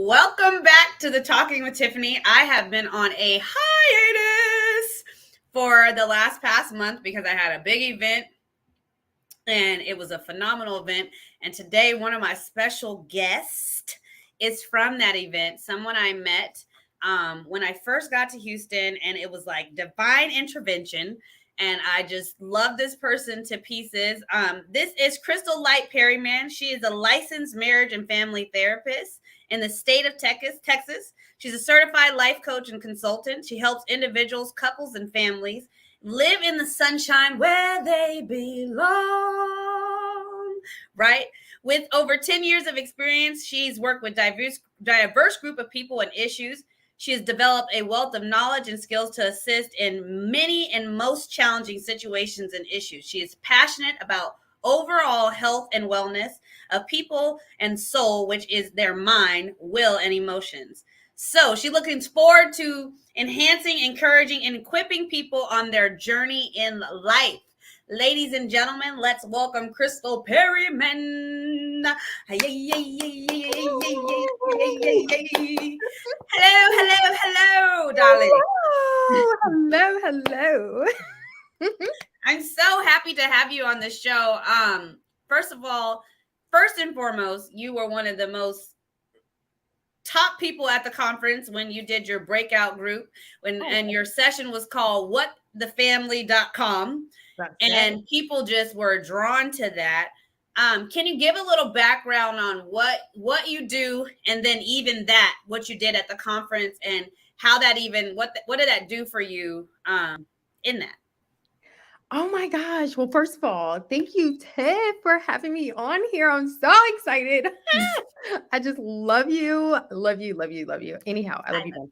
Welcome back to the Talking with Tiffany. I have been on a hiatus for the past month because I had a big event and it was a phenomenal event. And today, one of my special guests is from that event, someone I met when I first got to Houston, and it was like divine intervention. And I just love this person to pieces. This is Crystal Light Perryman. She is a licensed marriage and family therapist in the state of Texas. She's a certified life coach and consultant. She helps individuals, couples, and families live in the sunshine where they belong, right? With over 10 years of experience, she's worked with diverse group of people and issues. She has developed a wealth of knowledge and skills to assist in many and most challenging situations and issues. She is passionate about overall health and wellness of people and soul, which is their mind, will, and emotions. So she's looking forward to enhancing, encouraging, and equipping people on their journey in life. Ladies and gentlemen, let's welcome Crystal Perryman. Hello, darling. Hello. I'm so happy to have you on the show. First and foremost, you were one of the most top people at the conference when you did your breakout group and your session was called whatthefamily.com. And people just were drawn to that. Can you give a little background on what you do, and then even that, what you did at the conference, and how that even, what did that do for you in that? Oh my gosh. Well, first of all, thank you, Tiff, for having me on here. I'm so excited. I just love you. Love you, love you, love you. Anyhow, I love you both.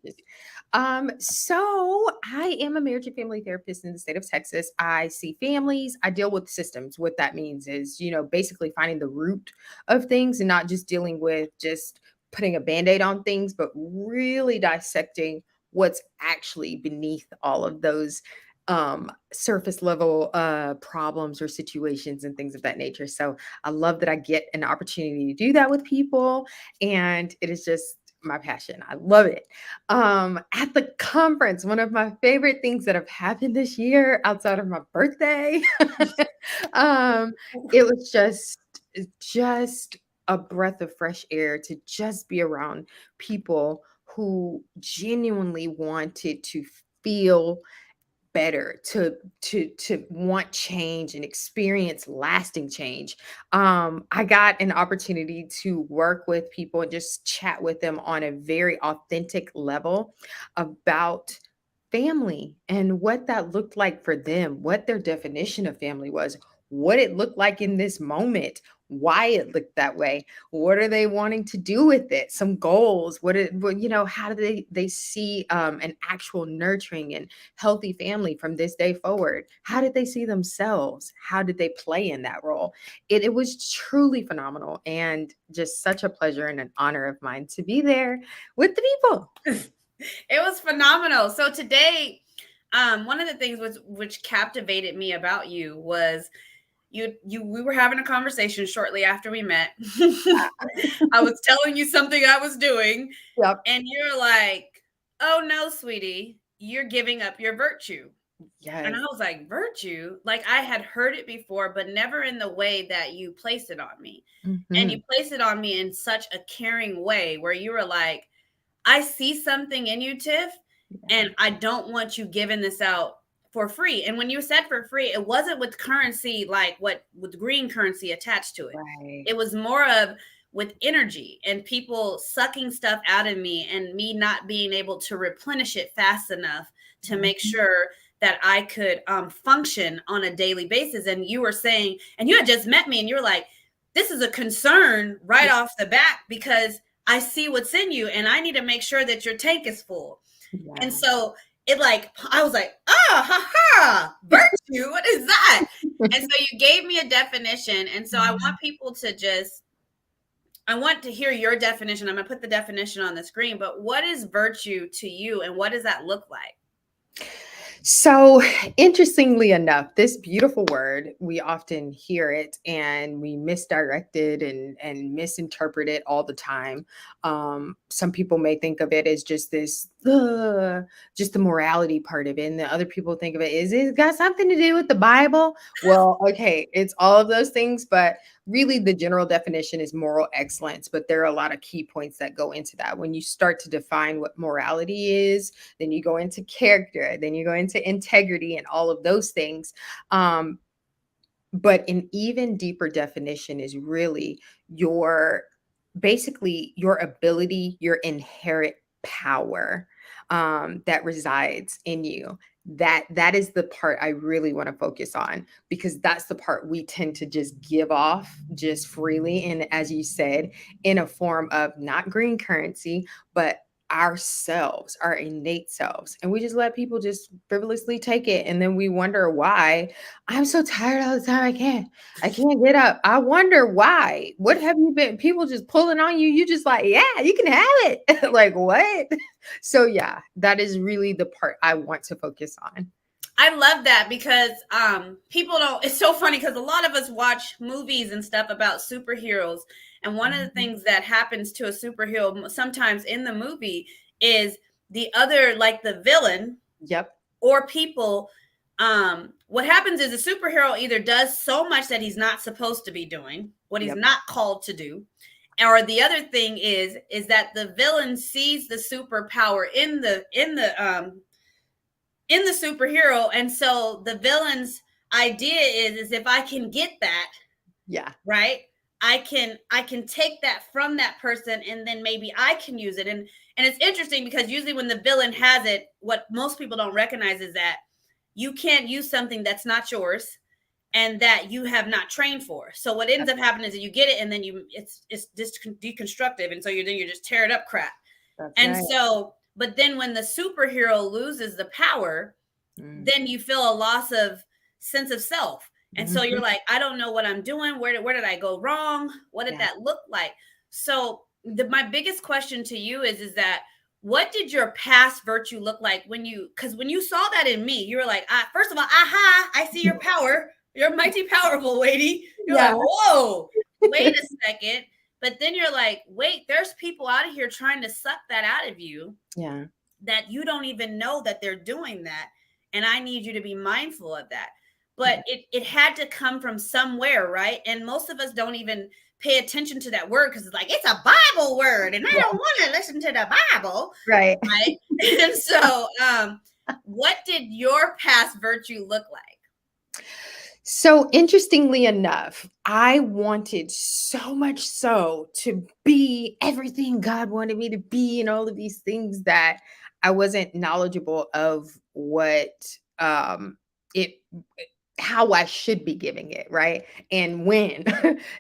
So I am a marriage and family therapist in the state of Texas. I see families, I deal with systems. What that means is, basically finding the root of things and not just dealing with just putting a band-aid on things, but really dissecting what's actually beneath all of those surface level problems or situations and things of that nature. So I love that I get an opportunity to do that with people, and it is just my passion. I love it. At the conference, one of my favorite things that have happened this year outside of my birthday, it was just a breath of fresh air to just be around people who genuinely wanted to feel better, to want change and experience lasting change. I got an opportunity to work with people and just chat with them on a very authentic level about family and what that looked like for them, what their definition of family was, what it looked like in this moment, why it looked that way, what are they wanting to do with it, some goals, how do they see an actual nurturing and healthy family from this day forward, how did they see themselves, how did they play in that role. It was truly phenomenal and just such a pleasure and an honor of mine to be there with the people. It was phenomenal. So today, one of the things which captivated me about you was we were having a conversation shortly after we met. I was telling you something I was doing. Yep. And you're like, oh no, sweetie, you're giving up your virtue. Yes. And I was like, virtue? Like, I had heard it before, but never in the way that you placed it on me. Mm-hmm. And you placed it on me in such a caring way where you were like, I see something in you, Tiff, and I don't want you giving this out for free. And when you said for free, it wasn't with currency, like with green currency attached to it. Right. It was more of with energy and people sucking stuff out of me and me not being able to replenish it fast enough to make sure that I could function on a daily basis. And you were saying, and you had just met me and you were like, this is a concern right off the bat because I see what's in you and I need to make sure that your tank is full. Yeah. And so I was like, virtue, what is that? And so you gave me a definition. And so I want people I want to hear your definition. I'm going to put the definition on the screen, but what is virtue to you and what does that look like? So, interestingly enough, this beautiful word, we often hear it and we misdirect it and misinterpret it all the time. Some people may think of it as just this, just the morality part of it, and the other people think of it is it got something to do with the Bible? Well, okay, it's all of those things, but really the general definition is moral excellence. But there are a lot of key points that go into that. When you start to define what morality is, then you go into character, then you go into integrity and all of those things. Um, but an even deeper definition is really your basically your ability, your inherent power that resides in you. That is the part I really want to focus on, because that's the part we tend to just give off just freely, and as you said, in a form of not green currency, but ourselves, our innate selves, and we just let people just frivolously take it, and then we wonder why. I'm so tired all the time. I can't get up. I wonder why. What have you been? People just pulling on you. You just like, yeah, you can have it. Like what? So yeah, that is really the part I want to focus on. I love that because people don't, it's so funny because a lot of us watch movies and stuff about superheroes, and one of the Mhm. things that happens to a superhero sometimes in the movie is the other, like the villain Yep. or people, what happens is a superhero either does so much that he's not supposed to be doing, what he's Yep. not called to do, or the other thing is that the villain sees the superpower in the superhero, and so the villain's idea is if I can get that, Yeah. right, I can take that from that person, and then maybe I can use it. And it's interesting because usually when the villain has it, what most people don't recognize is that you can't use something that's not yours and that you have not trained for. So what ends Yep. up happening is that you get it, and then it's deconstructive, and so you're just tearing up crap. That's And right. so, but then when the superhero loses the power, Mm. then you feel a loss of sense of self. And so you're Mhm. like, I don't know what I'm doing. Where did I go wrong? What did Yeah. that look like? So my biggest question to you is that what did your past virtue look like when you, because when you saw that in me, you were like, first of all, aha, I see your power. You're mighty powerful, lady. You're like, Yeah. whoa, wait a second. But then you're like, wait, there's people out of here trying to suck that out of you Yeah. that you don't even know that they're doing that, and I need you to be mindful of that. But Yeah. it had to come from somewhere, right? And most of us don't even pay attention to that word because it's like it's a Bible word and I don't Yeah. want to listen to the Bible, Right. right? And so what did your past virtue look like? So interestingly enough, I wanted so much so to be everything God wanted me to be and all of these things that I wasn't knowledgeable of what it how I should be giving it, right? And when.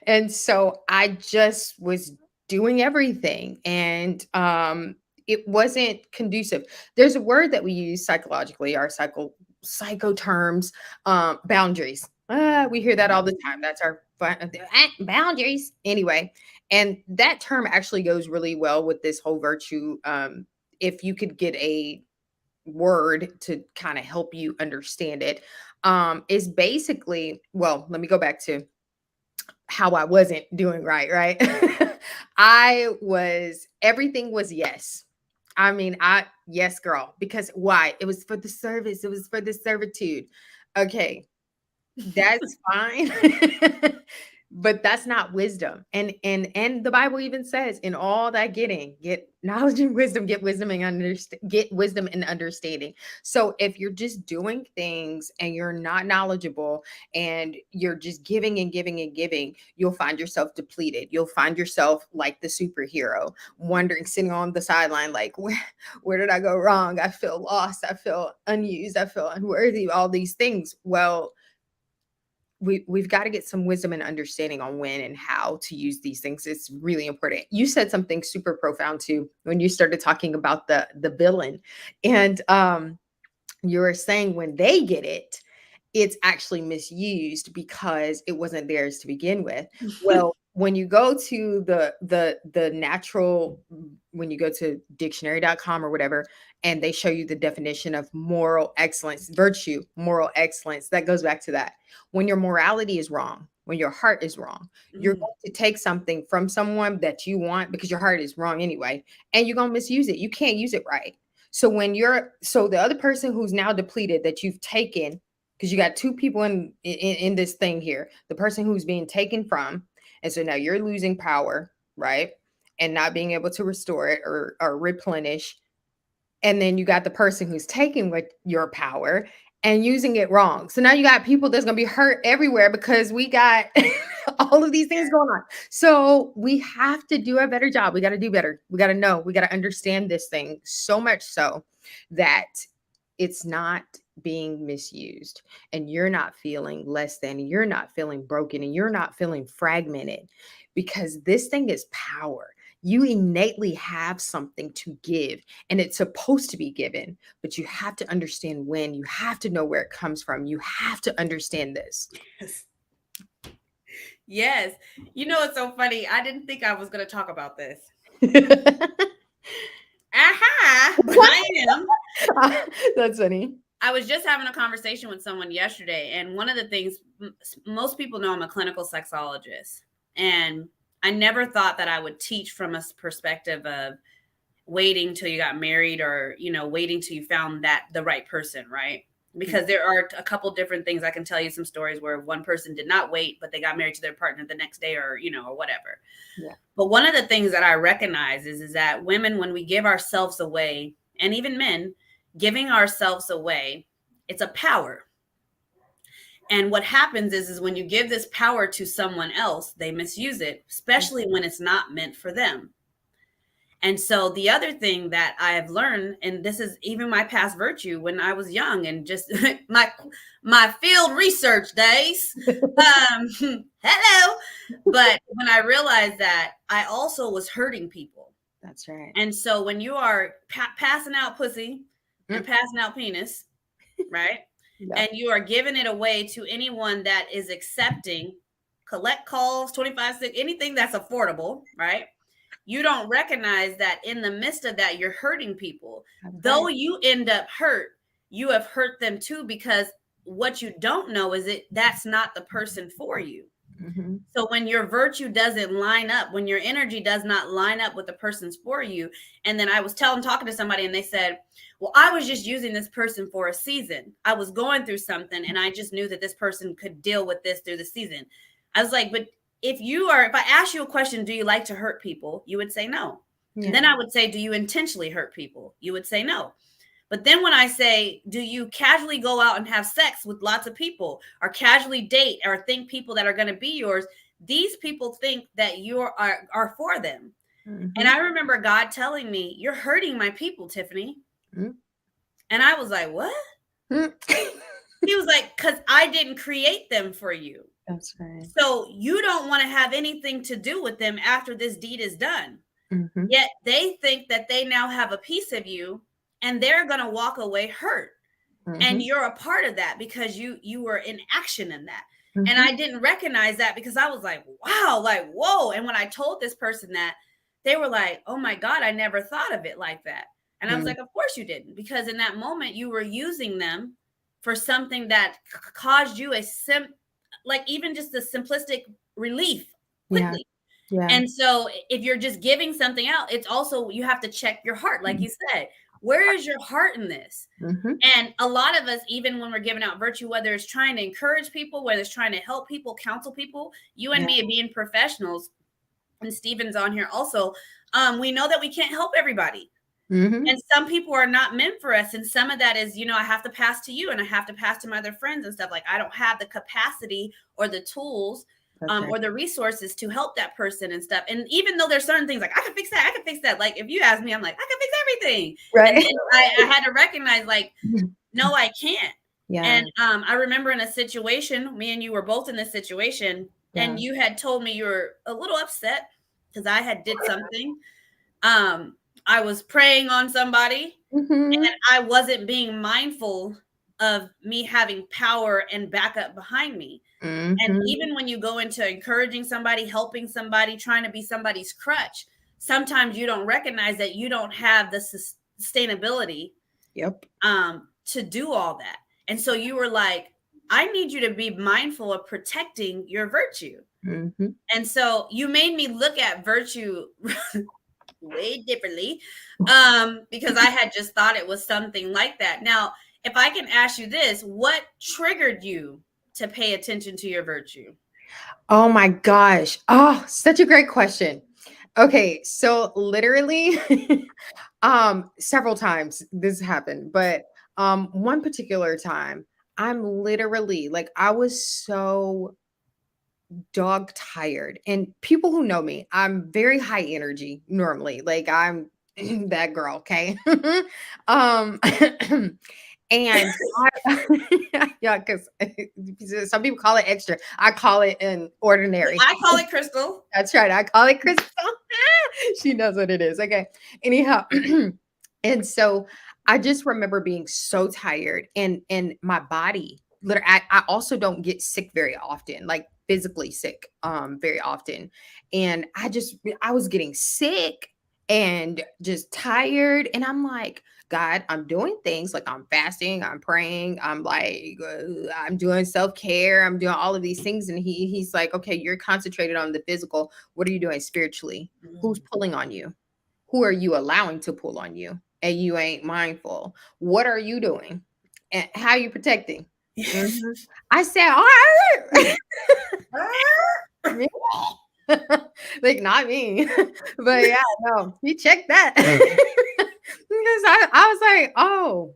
And so I just was doing everything, and it wasn't conducive. There's a word that we use psychologically, our psycho terms, boundaries. We hear that all the time. That's our boundaries. Anyway, and that term actually goes really well with this whole virtue. If you could get a word to kind of help you understand it, is basically, well, let me go back to how I wasn't doing right. I was, everything was yes. I mean, yes, girl, because why? It was for the service, it was for the servitude. Okay, that's fine. But that's not wisdom. And the Bible even says, in all that getting, get knowledge and wisdom, get wisdom and understanding. So if you're just doing things and you're not knowledgeable and you're just giving and giving and giving, you'll find yourself depleted. You'll find yourself like the superhero, wondering, sitting on the sideline, like, where did I go wrong? I feel lost. I feel unused. I feel unworthy, all these things. Well, we've got to get some wisdom and understanding on when and how to use these things. It's really important. You said something super profound too when you started talking about the villain, and you were saying when they get it, it's actually misused because it wasn't theirs to begin with. Well, when you go to the natural, when you go to dictionary.com or whatever, and they show you the definition of moral excellence, virtue, moral excellence, that goes back to that. When your morality is wrong, when your heart is wrong, you're Mm. going to take something from someone that you want because your heart is wrong anyway, and you're going to misuse it. You can't use it right. So so the other person who's now depleted that you've taken, because you got two people in this thing here, the person who's being taken from, and so now you're losing power, right? And not being able to restore it or replenish. And then you got the person who's taking with your power and using it wrong. So now you got people that's going to be hurt everywhere because we got all of these things going on. So we have to do a better job. We got to do better. We got to know, we got to understand this thing so much so that it's not being misused, and you're not feeling less than, and you're not feeling broken, and you're not feeling fragmented, because this thing is power. You innately have something to give, and it's supposed to be given, but you have to understand when, you have to know where it comes from. You have to understand this. Yes. Yes. You know, it's so funny. I didn't think I was going to talk about this. Aha, but I am. That's funny. I was just having a conversation with someone yesterday, and one of the things, most people know I'm a clinical sexologist, and I never thought that I would teach from a perspective of waiting till you got married, or waiting till you found that the right person, right? Because there are a couple different things. I can tell you some stories where one person did not wait, but they got married to their partner the next day, or or whatever. Yeah. But one of the things that I recognize is that women, when we give ourselves away, and even men, giving ourselves away, it's a power. And what happens is when you give this power to someone else, they misuse it, especially when it's not meant for them. And so the other thing that I have learned, and this is even my past virtue when I was young and just my field research days, hello. But when I realized that I also was hurting people. That's right. And so when you are passing out pussy and passing out penis, right? Yeah. And you are giving it away to anyone that is accepting, collect calls, 25 cents, anything that's affordable, right? You don't recognize that in the midst of that, you're hurting people. That's Though right. you end up hurt, you have hurt them too, because what you don't know is that's not the person for you. Mm-hmm. So when your virtue doesn't line up, when your energy does not line up with the person's for you, and then I was talking to somebody, and they said, well, I was just using this person for a season. I was going through something, and I just knew that this person could deal with this through the season. I was like, but if I ask you a question, do you like to hurt people? You would say no. Yeah. And then I would say, do you intentionally hurt people? You would say no. But then when I say, do you casually go out and have sex with lots of people, or casually date, or think people that are going to be yours, these people think that you are for them. Mm-hmm. And I remember God telling me, you're hurting my people, Tiffany. Mm-hmm. And I was like, what? He was like, because I didn't create them for you. That's right. So you don't want to have anything to do with them after this deed is done. Mm-hmm. Yet they think that they now have a piece of you, and they're going to walk away hurt. Mm-hmm. And you're a part of that because you were in action in that. Mm-hmm. And I didn't recognize that, because I was like, wow, like, whoa. And when I told this person that, they were like, oh my God, I never thought of it like that. And I was like, of course you didn't, because in that moment you were using them for something that caused you even just a simplistic relief quickly. Yeah. And so if you're just giving something out, it's also, you have to check your heart. Like you said, where is your heart in this? Mm-hmm. And a lot of us, even when we're giving out virtue, whether it's trying to encourage people, whether it's trying to help people, counsel people, you and me being professionals, and Steven's on here also, we know that we can't help everybody. Mm-hmm. And some people are not meant for us. And some of that is, I have to pass to you, and I have to pass to my other friends and stuff. Like, I don't have the capacity or the tools or the resources to help that person and stuff. And even though there's certain things like, I can fix that. Like, if you ask me, I'm like, I can fix everything. Right. And then I had to recognize, like, no, I can't. Yeah. And I remember in a situation, me and you were both in this situation, and you had told me you were a little upset because I had did something. I was praying on somebody, Mm-hmm. and I wasn't being mindful of me having power and backup behind me. And Mhm. even when you go into encouraging somebody, helping somebody, trying to be somebody's crutch, sometimes you don't recognize that you don't have the sustainability Yep. to do all that. And so you were like, I need you to be mindful of protecting your virtue. Mhm. And so you made me look at virtue way differently, because I had just thought it was something like that. Now, if I can ask you this, what triggered you to pay attention to your virtue? Oh my gosh. Oh, such a great question. Okay, so literally several times this happened, but one particular time I'm literally like I was so dog tired. And people who know me, I'm very high energy normally. Like I'm that girl, okay? um and yeah, because some people call it extra. I call it an ordinary. I call it Crystal. That's right. I call it Crystal. She knows what it is. Okay. Anyhow, and so I just remember being so tired and my body literally I also don't get sick very often, like physically sick very often. And I was getting sick and just tired. And I'm like, God, I'm doing things like I'm fasting, I'm praying, I'm like, I'm doing self care, I'm doing all of these things. And he's like, okay, you're concentrated on the physical. What are you doing spiritually? Who's pulling on you? Who are you allowing to pull on you? And you ain't mindful. What are you doing? And how are you protecting? Mhm. I said, all right. Me? Like not me. But yeah, no, he checked that. Because I was like, oh,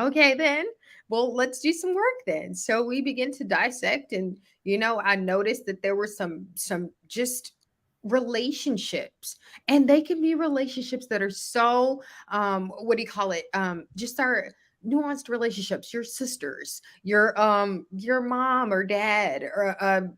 okay then. Well, let's do some work then. So we begin to dissect and I noticed that there were some just relationships, and they can be relationships that are so what do you call it? Just our nuanced relationships, your sisters, your mom or dad or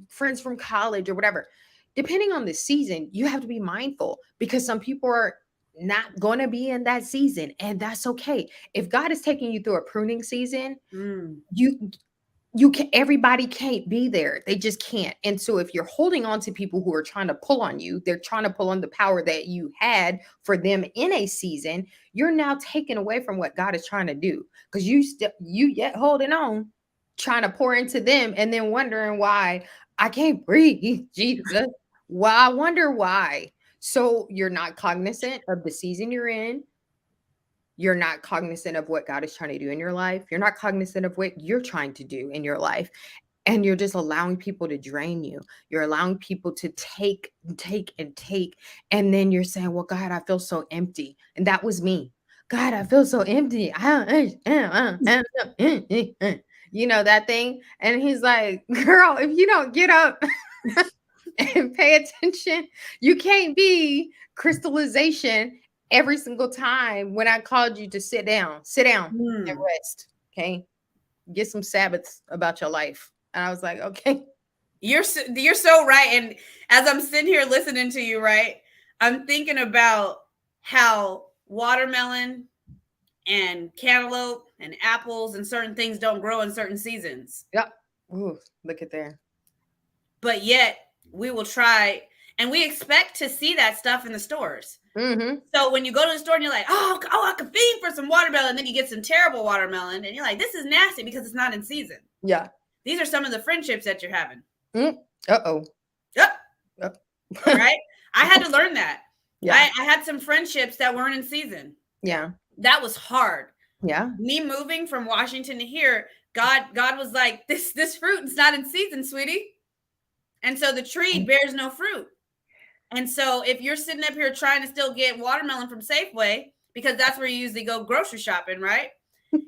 friends from college or whatever. Depending on the season, you have to be mindful because some people are not going to be in that season, and that's okay. If God is taking you through a pruning season, Mm. you can everybody can't be there. They just can't. And so if you're holding on to people who are trying to pull on you, they're trying to pull on the power that you had for them in a season, you're now taken away from what God is trying to do because you yet holding on, trying to pour into them and then wondering why I can't breathe, Jesus. Well, I wonder why. So you're not cognizant of the season you're in. You're not cognizant of what God is trying to do in your life. You're not cognizant of what you're trying to do in your life. And you're just allowing people to drain you. You're allowing people to take and take and take. And then you're saying, well, God, I feel so empty. And that was me. God, I feel so empty. You know that thing? And he's like, girl, if you don't get up and pay attention, you can't be crystallization every single time when I called you to sit down and Mm. rest. Okay. Get some Sabbaths about your life. And I was like, okay. You're so right. And as I'm sitting here listening to you, right, I'm thinking about how watermelon and cantaloupe and apples and certain things don't grow in certain seasons. Yep. Ooh, look at there. But yet we will try, and we expect to see that stuff in the stores. Mm-hmm. So when you go to the store and you're like, oh, I could feed for some watermelon, and then you get some terrible watermelon, and you're like, this is nasty because it's not in season. Yeah. These are some of the friendships that you're having. Uh-oh. Yep. Yep. Right? I had to learn that. Yeah. I had some friendships that weren't in season. Yeah. That was hard. Yeah. Me moving from Washington to here, God was like, this fruit is not in season, sweetie. And so the tree bears no fruit. And so if you're sitting up here trying to still get watermelon from Safeway, because that's where you usually go grocery shopping, right?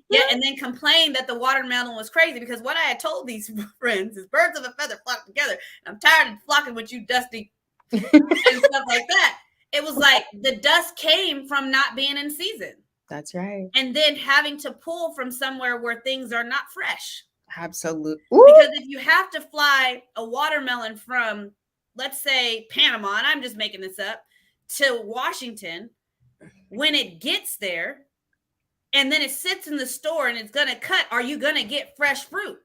Yeah, and then complain that the watermelon was crazy, because what I had told these friends is birds of a feather flock together. And I'm tired of flocking with you, Dusty, and stuff like that. It was like the dust came from not being in season. That's right. And then having to pull from somewhere where things are not fresh. Absolutely. Because if you have to fly a watermelon from, let's say, Panama, and I'm just making this up, to Washington, when it gets there, and then it sits in the store and it's going to cut, are you going to get fresh fruit?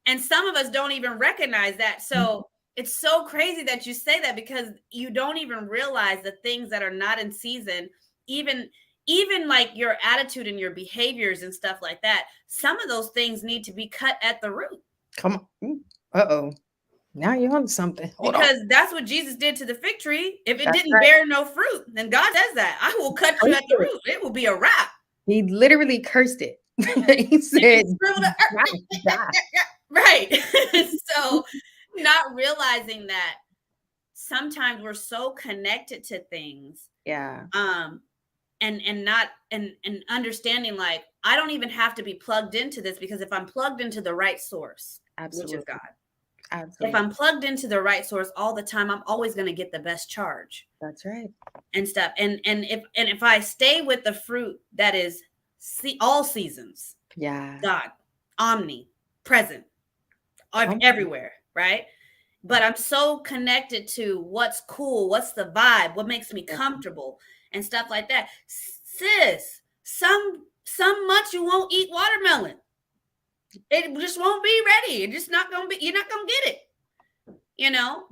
And some of us don't even recognize that. So it's so crazy that you say that, because you don't even realize the things that are not in season, even like your attitude and your behaviors and stuff like that. Some of those things need to be cut at the root. Come on. Uh-oh. Now you're on something. Hold on. Because that's what Jesus did to the fig tree. If it That's didn't right. bear no fruit, then God says that I will cut you at the Cursed it. root. It will be a wrap. He literally cursed it. He said, right. So not realizing that sometimes we're so connected to things. Yeah. And not and understanding, like, I don't even have to be plugged into this, because if I'm plugged into the right source, Absolutely. which is God. Absolutely. If I'm plugged into the right source all the time, I'm always going to get the best charge. That's right. And stuff. And if I stay with the fruit that is all seasons, Yeah. God, omnipresent, everywhere, right? But I'm so connected to what's cool, what's the vibe, what makes me comfortable, and stuff like that. Sis, some months you won't eat watermelon. It just won't be ready. It's just not gonna be. You're not gonna get it.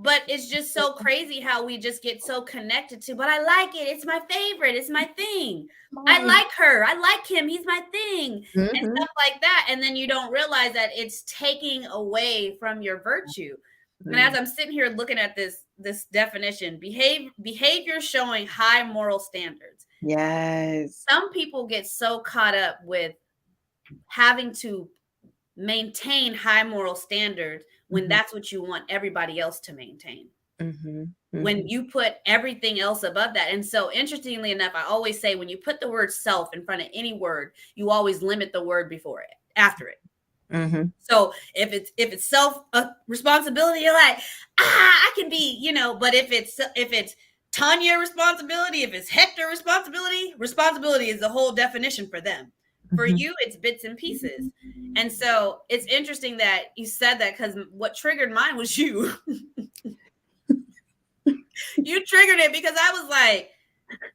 But it's just so crazy how we just get so connected to, but I like it. It's my favorite. It's my thing. I like her. I like him. He's my thing. And stuff like that. And then you don't realize that it's taking away from your virtue. And as I'm sitting here looking at this definition, behavior showing high moral standards. Yes. Some people get so caught up with having to maintain high moral standards when that's what you want everybody else to maintain. When you put everything else above that. And so interestingly enough, I always say, when you put the word self in front of any word, you always limit the word before it, after it. So if it's self responsibility, you're like, I can be, but if it's Tanya responsibility, if it's Hector responsibility is the whole definition for them. For you, it's bits and pieces. And so it's interesting that you said that, because what triggered mine was you. You triggered it, because I was like,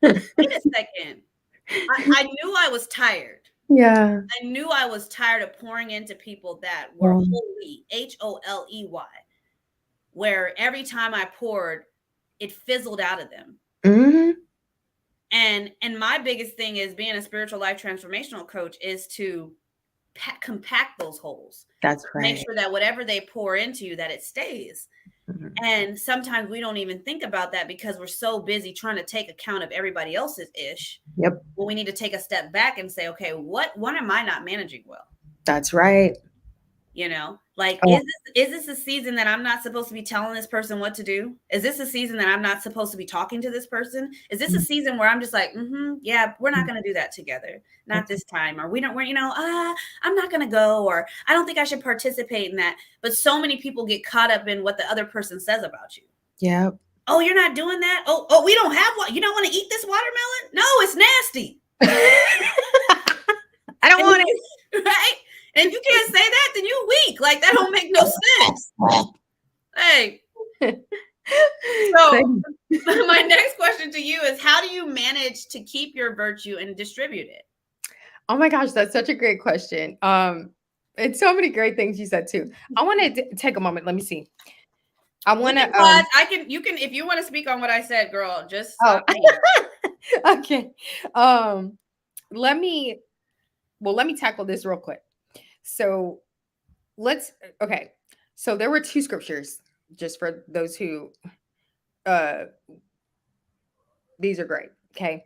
wait a second. I knew I was tired. Yeah. I knew I was tired of pouring into people that were holy, HOLEY, where every time I poured, it fizzled out of them. And my biggest thing is, being a spiritual life transformational coach, is to compact those holes. That's right. Make sure that whatever they pour into you, that it stays. And sometimes we don't even think about that, because we're so busy trying to take account of everybody else's ish. Yep. Well, we need to take a step back and say, okay, what am I not managing well? That's right. Like, is this a season that I'm not supposed to be telling this person what to do? Is this a season that I'm not supposed to be talking to this person? Is this a season where I'm just like, yeah, we're not going to do that together. Not this time. Or I'm not going to go, or I don't think I should participate in that. But so many people get caught up in what the other person says about you. Yeah. Oh, you're not doing that? Oh, we don't have one. You don't want to eat this watermelon? No, it's nasty. I don't want it. Right? And you can't say that, then you weak. Like, that don't make no sense. Hey. So my next question to you is, how do you manage to keep your virtue and distribute it? Oh my gosh, that's such a great question. And so many great things you said too. I want to take a moment. Let me see. I want to you can if you want to speak on what I said, girl, just okay. Let me tackle this real quick. So so there were two scriptures, just for those who these are great. Okay.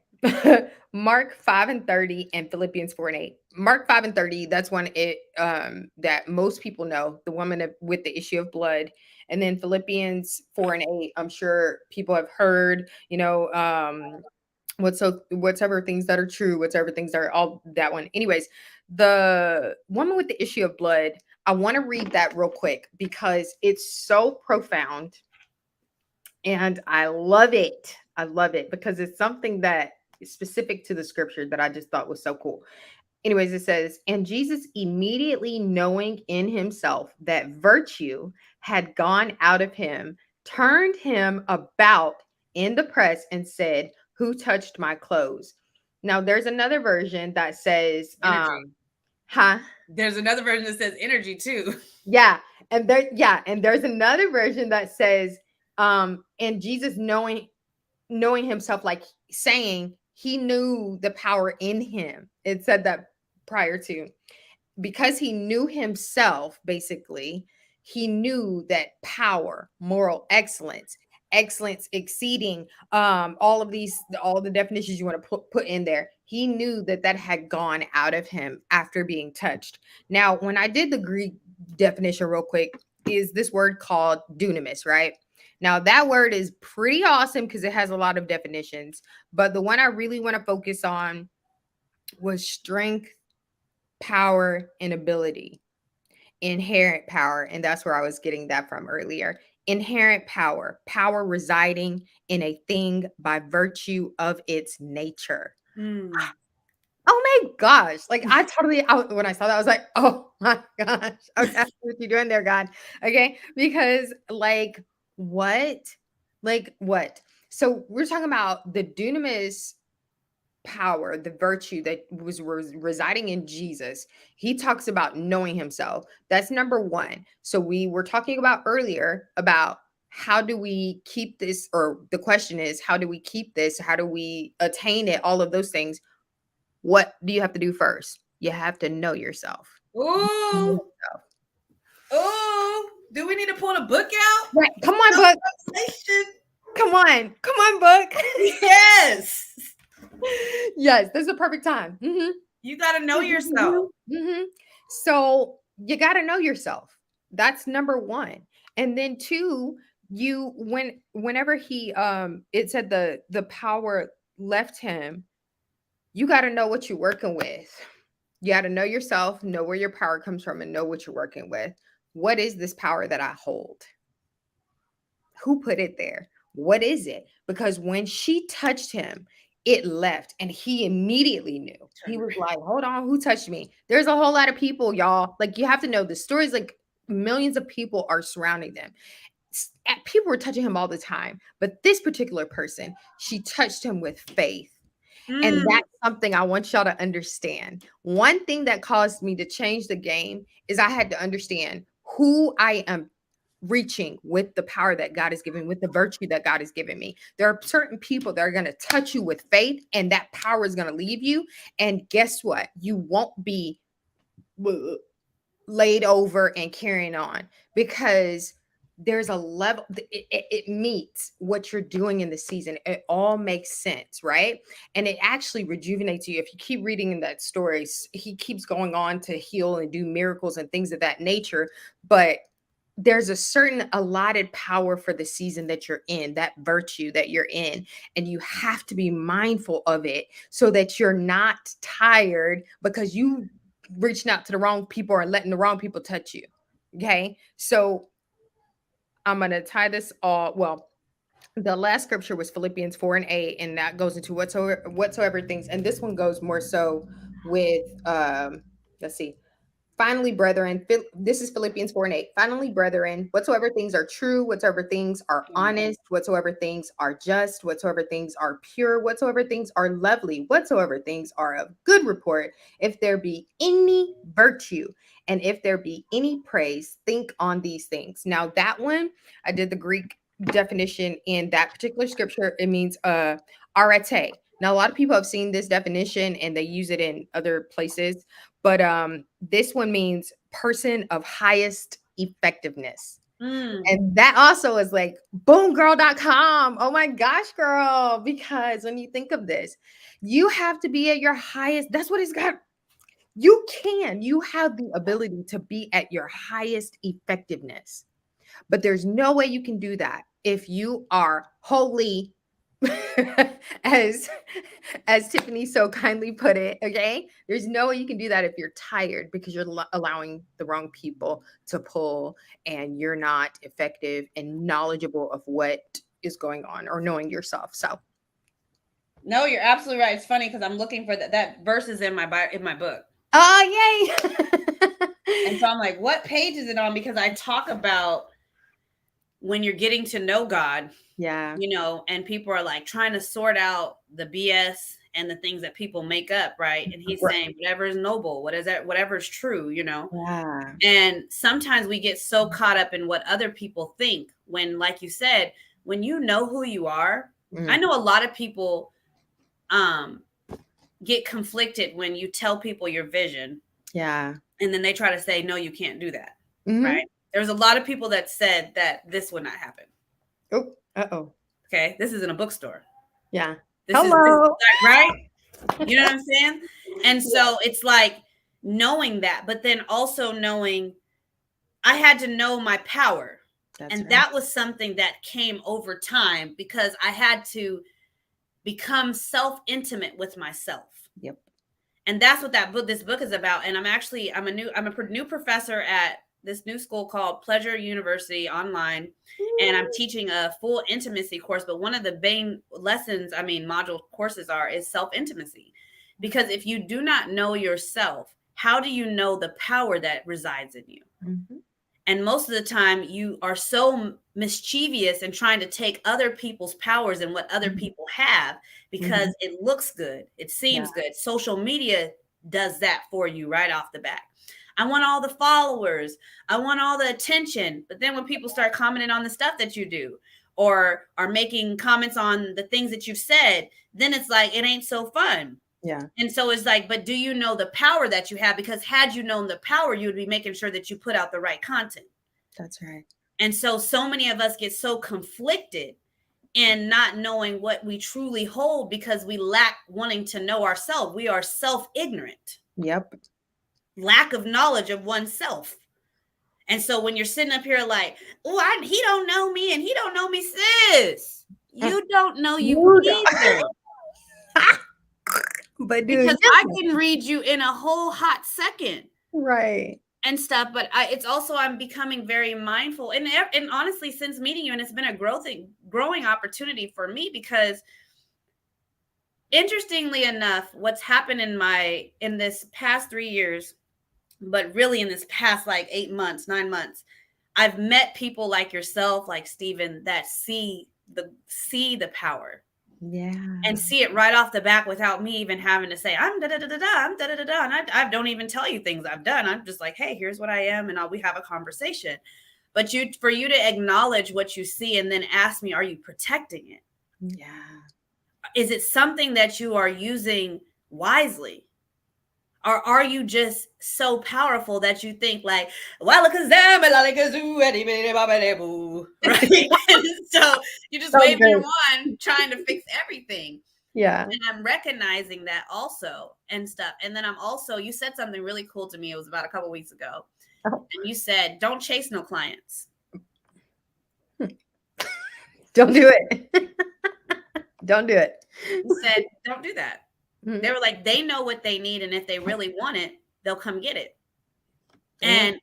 Mark 5:30 and Philippians 4:8. Mark 5:30, that's one that most people know, the woman with the issue of blood. And then Philippians 4:8, I'm sure people have heard, whatsoever things that are true, whatsoever things are, all that one. Anyways, the woman with the issue of blood, I want to read that real quick, because it's so profound and I love it. I love it because it's something that is specific to the scripture that I just thought was so cool. Anyways, it says, and Jesus, immediately knowing in himself that virtue had gone out of him, turned him about in the press and said, who touched my clothes? Now there's another version that says, Energy. huh? There's another version that says energy too. Yeah. And there's another version that says, and Jesus knowing himself, like saying he knew the power in him. It said that prior to, because he knew himself, basically, he knew that power, moral excellence, excellence exceeding all the definitions you want to put in there. He knew that that had gone out of him after being touched. Now, when I did the Greek definition real quick, is this word called dunamis, right? Now, that word is pretty awesome because it has a lot of definitions, but the one I really want to focus on was strength, power, and ability. Inherent power. And that's where I was getting that from earlier. Inherent power, power residing in a thing by virtue of its nature. Mm. Oh my gosh. Like when I saw that, I was like, oh my gosh. Okay. What you doing there, God? Okay. Because what? Like what? So we're talking about the dunamis power, the virtue that was residing in Jesus. He talks about knowing himself. That's number one. So we were talking about earlier about how do we keep this, or the question is, how do we keep this? How do we attain it? All of those things. What do you have to do first? You have to know yourself. Know Ooh. yourself. Ooh. Do we need to pull the book out? Right. Come on, book. Self-revelation. Come on. Come on, book. Yes. Yes, this is a perfect time. Mhm. You got to know yourself. Mhm. So you got to know yourself. That's number one. And then two, whenever he it said the power left him, you got to know what you're working with. You got to know yourself, know where your power comes from, and know what you're working with. What is this power that I hold? Who put it there? What is it? Because when she touched him, it left and he immediately knew. He Turn was around. like, hold on, who touched me? There's a whole lot of people, y'all. Like, you have to know the stories, like, millions of people are surrounding them. People were touching him all the time, but this particular person, she touched him with faith. And Mm. that's something I want y'all to understand. One thing that caused me to change the game is I had to understand who I am reaching with the power that God has given, with the virtue that God has given me. There are certain people that are going to touch you with faith, and that power is going to leave you. And guess what? You won't be laid over and carrying on, because there's a level, it meets what you're doing in the season. It all makes sense, right? And it actually rejuvenates you. If you keep reading in that story, he keeps going on to heal and do miracles and things of that nature. But there's a certain allotted power for the season that you're in, that virtue that you're in, and you have to be mindful of it so that you're not tired because you reaching out to the wrong people or letting the wrong people touch you. Okay. So I'm going to tie this all. Well, the last scripture was Philippians 4:8, and that goes into whatsoever things. And this one goes more so with, let's see, finally, brethren, this is Philippians 4:8. Finally, brethren, whatsoever things are true, whatsoever things are honest, whatsoever things are just, whatsoever things are pure, whatsoever things are lovely, whatsoever things are of good report, if there be any virtue and if there be any praise, think on these things. Now, that one, I did the Greek definition in that particular scripture. It means arete. Now, a lot of people have seen this definition and they use it in other places, but this one means person of highest effectiveness. Mm. And that also is like boomgirl.com. Oh my gosh, girl. Because when you think of this, you have to be at your highest. That's what it's got. You have the ability to be at your highest effectiveness. But there's no way you can do that if you are wholly as Tiffany so kindly put it, okay? There's no way you can do that if you're tired because you're allowing the wrong people to pull and you're not effective and knowledgeable of what is going on or knowing yourself. So, No, you're absolutely right. It's funny because I'm looking for that verse is in my book. oh, And yay. so I'm like, what page is it on? Because I talk about when you're getting to know God, Yeah. and people are like trying to sort out the BS and the things that people make up, right? And he's Right. saying whatever is noble, what is that, whatever is true, Yeah. And sometimes we get so caught up in what other people think when, like you said, when you know who you are. I know a lot of people get conflicted when you tell people your vision. Yeah. And then they try to say, no, you can't do that. Mm-hmm. Right. There's a lot of people that said that this would not happen. Oh, uh-oh. Okay. This is in a bookstore. Yeah. This is right. You know what I'm saying? And so it's like knowing that, but then also knowing I had to know my power. That was something that came over time because I had to become self-intimate with myself. Yep. And that's what this book is about. And I'm a new professor at this new school called Pleasure University online. And I'm teaching a full intimacy course. But one of the main module courses is self-intimacy. Because if you do not know yourself, how do you know the power that resides in you? Mm-hmm. And most of the time you are so mischievous and trying to take other people's powers and what other people have because it looks good. It seems good. Social media does that for you right off the bat. I want all the followers. I want all the attention. But then when people start commenting on the stuff that you do or are making comments on the things that you've said, then it's like, it ain't so fun. Yeah. And so it's like, but do you know the power that you have? Because had you known the power, you would be making sure that you put out the right content. That's right. And so many of us get so conflicted in not knowing what we truly hold because we lack wanting to know ourselves. We are self-ignorant. Yep. Lack of knowledge of oneself. And so when you're sitting up here like, oh, he don't know me and he don't know me, sis. You don't know you either. But dude, because I can read you in a whole hot second, right? And stuff. But it's also I'm becoming very mindful, and honestly, since meeting you, and it's been a growing opportunity for me because, interestingly enough, what's happened in this past 3 years, but really in this past like 8 months, 9 months, I've met people like yourself, like Stephen, that see the power. Yeah. And see it right off the bat without me even having to say, I'm da-da-da-da-da, I'm da-da-da-da. And I don't even tell you things I've done. I'm just like, hey, here's what I am. And we have a conversation. But for you to acknowledge what you see and then ask me, are you protecting it? Yeah. Is it something that you are using wisely? Or are you just so powerful that you think like, right? So you're just waving your wand, trying to fix everything. Yeah. And I'm recognizing that also and stuff. And then you said something really cool to me. It was about a couple weeks ago. Oh. And you said, don't chase no clients. Don't do it. Don't do it. You said, don't do that. Mm-hmm. They were like, they know what they need. And if they really want it, they'll come get it. Yeah.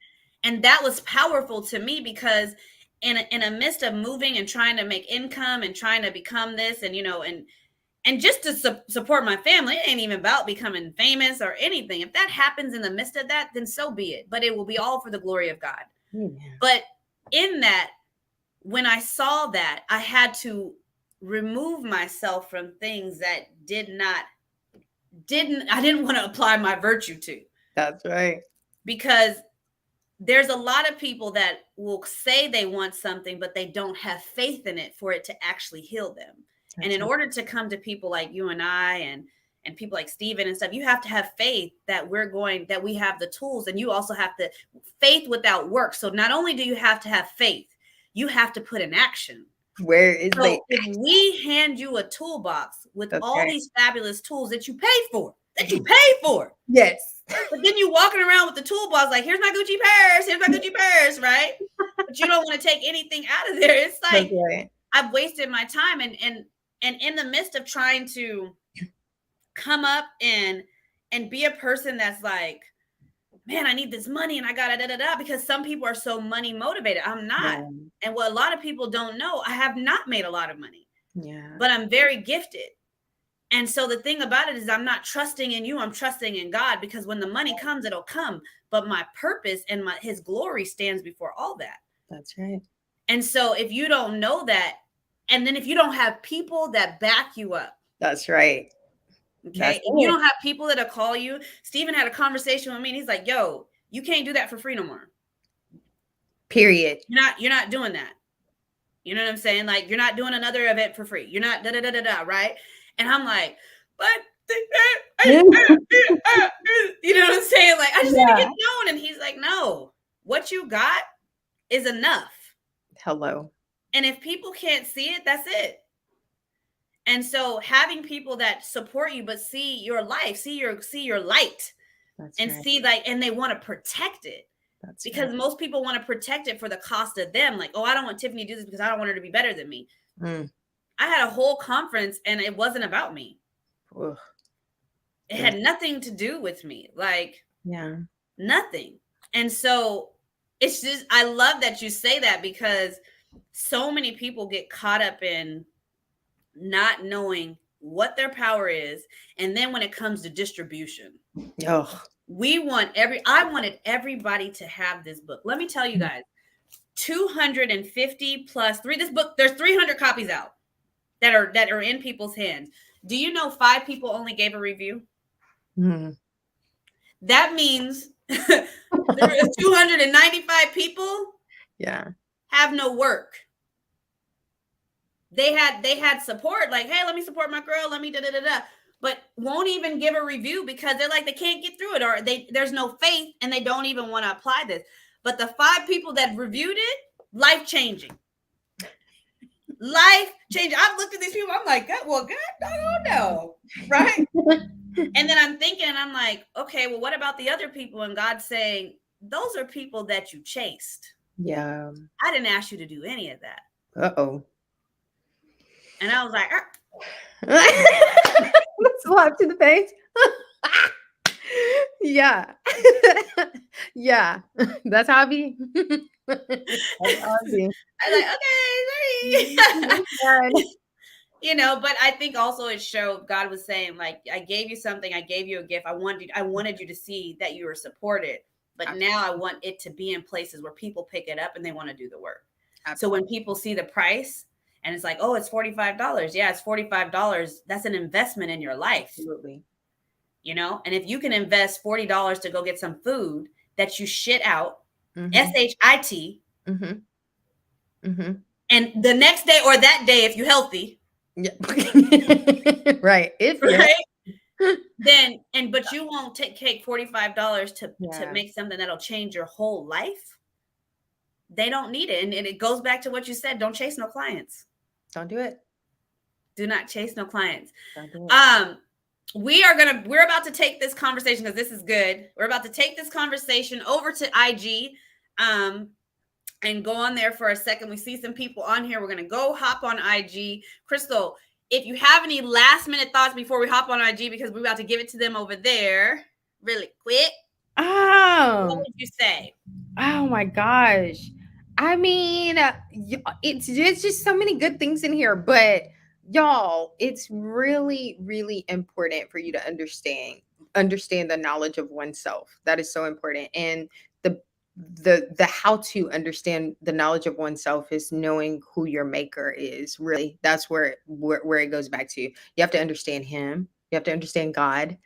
And that was powerful to me because in a midst of moving and trying to make income and trying to become this and, and just to support my family, it ain't even about becoming famous or anything. If that happens in the midst of that, then so be it. But it will be all for the glory of God. Yeah. But in that, when I saw that, I had to remove myself from things that I didn't want to apply my virtue to. That's right. Because there's a lot of people that will say they want something, but they don't have faith in it for it to actually heal them. That's and in order to come to people like you and I and people like Stephen and stuff, you have to have faith that we have the tools, and you also have to faith without work. So not only do you have to have faith, you have to put in action. Where is if we hand you a toolbox with all these fabulous tools that you paid for, yes, but then you walking around with the toolbox like, here's my Gucci purse, right? But you don't want to take anything out of there. It's like I've wasted my time, and in the midst of trying to come up and be a person that's like, man, I need this money and I got it, because some people are so money motivated. I'm not. Yeah. And what a lot of people don't know, I have not made a lot of money. Yeah. But I'm very gifted. And so the thing about it is I'm not trusting in you. I'm trusting in God, because when the money comes, it'll come. But my purpose and his glory stands before all that. That's right. And so if you don't know that, and then if you don't have people that back you up. That's right. Okay. And you don't have people that'll call you. Steven had a conversation with me and he's like, yo, you can't do that for free no more. Period. You're not doing that. You know what I'm saying? Like, you're not doing another event for free. You're not right? And I'm like, but you know what I'm saying? Like, I just need to get known. And he's like, no, what you got is enough. Hello. And if people can't see it, that's it. And so having people that support you, but see your life, see your light, that's and right. See like, and they want to protect it. That's because right. Most people want to protect it for the cost of them. Like, oh, I don't want Tiffany to do this because I don't want her to be better than me. I had a whole conference and it wasn't about me. Ugh. It had nothing to do with me. Like, nothing. And so it's just, I love that you say that because so many people get caught up in not knowing what their power is. And then when it comes to distribution, I wanted everybody to have this book. Let me tell you guys, 250 plus this book, there's 300 copies out that are in people's hands. Do you know 5 people only gave a review? That means there are 295 people have no work. They had support, like, hey, let me support my girl, let me but won't even give a review because they're like, they can't get through it, or there's no faith and they don't even want to apply this. But the 5 people that reviewed it, life-changing. Life-changing. I've looked at these people, I'm like, God, I don't know, right? And then I'm thinking, I'm like, okay, well, what about the other people? And God's saying, those are people that you chased. Yeah. I didn't ask you to do any of that. Uh-oh. And I was like, slap to the face. Yeah. Yeah. That's how I be. I was like, okay, you know, but I think also it showed God was saying, like, I gave you something, I gave you a gift. I wanted you to see that you were supported, but now I want it to be in places where people pick it up and they want to do the work. Absolutely. So when people see the price and it's like, oh, it's $45. Yeah, it's $45. That's an investment in your life. Absolutely. You know, and if you can invest $40 to go get some food that you shit out, SHIT, and the next day or that day, if you're healthy, right, but you won't take $45 to make something that'll change your whole life. They don't need it, and it goes back to what you said. Don't chase no clients. Don't do it. Do not chase no clients. Don't do it. We're about to take this conversation because this is good. We're about to take this conversation over to IG and go on there for a second. We see some people on here. We're going to go hop on IG. Crystal, if you have any last minute thoughts before we hop on IG, because we're about to give it to them over there really quick. Oh, what would you say? Oh my gosh. I mean, it's just so many good things in here, but y'all, it's really, really important for you to understand the knowledge of oneself. That is so important. And the how to understand the knowledge of oneself is knowing who your maker is. Really, that's where it goes back to. You have to understand him. You have to understand God,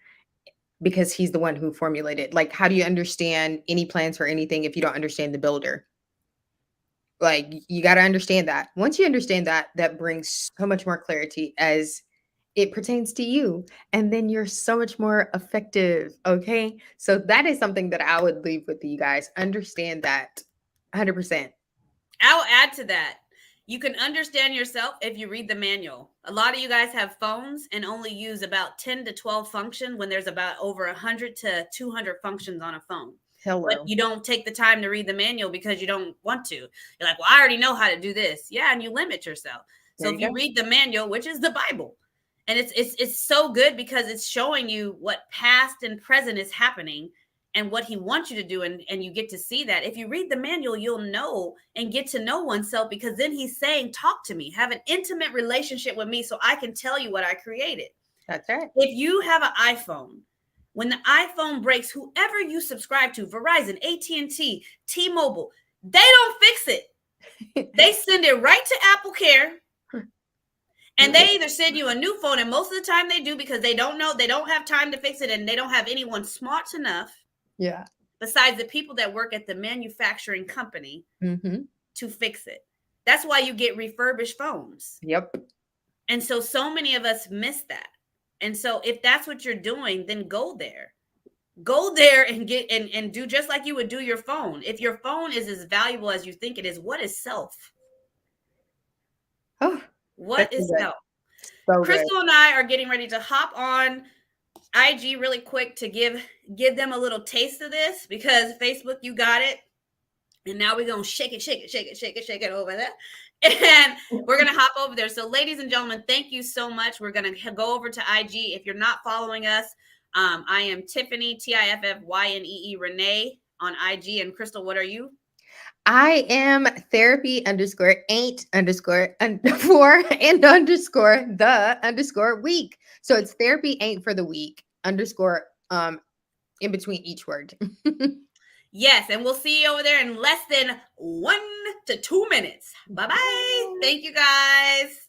because he's the one who formulated. Like, how do you understand any plans for anything if you don't understand the builder? Like, you got to understand that. Once you understand that, that brings so much more clarity as it pertains to you. And then you're so much more effective. Okay. So that is something that I would leave with you guys. Understand that 100%. I'll add to that. You can understand yourself if you read the manual. A lot of you guys have phones and only use about 10 to 12 functions when there's about over 100 to 200 functions on a phone. Hello. But you don't take the time to read the manual because you don't want to. You're like, well, I already know how to do this. Yeah, and you limit yourself. So if you read the manual, which is the Bible, and it's so good because it's showing you what past and present is happening and what he wants you to do, and you get to see that. If you read the manual, you'll know and get to know oneself, because then he's saying, talk to me, have an intimate relationship with me so I can tell you what I created. That's right. If you have an iPhone, when the iPhone breaks, whoever you subscribe to, Verizon, AT&T, T-Mobile, they don't fix it. They send it right to Apple Care, And they either send you a new phone, and most of the time they do, because they don't know, they don't have time to fix it, and they don't have anyone smart enough, Yeah. besides the people that work at the manufacturing company, Mm-hmm. to fix it. That's why you get refurbished phones. Yep. And so many of us miss that. And so if that's what you're doing, then go there. Go there and get and do just like you would do your phone. If your phone is as valuable as you think it is, what is self? Oh, What that's is good. self? So good. Crystal and I are getting ready to hop on IG really quick to give them a little taste of this, because Facebook, you got it. And now we're going to shake it over there. And we're going to hop over there. So, ladies and gentlemen, thank you so much. We're going to go over to IG. If you're not following us, I am Tiffany, Tiffynee Renee on IG. And Crystal, what are you? I am therapy _ ain't _ and _ the _ week. So it's therapy ain't for the week _ in between each word. Yes, and we'll see you over there in less than 1 to 2 minutes. Bye-bye. Thank you, guys.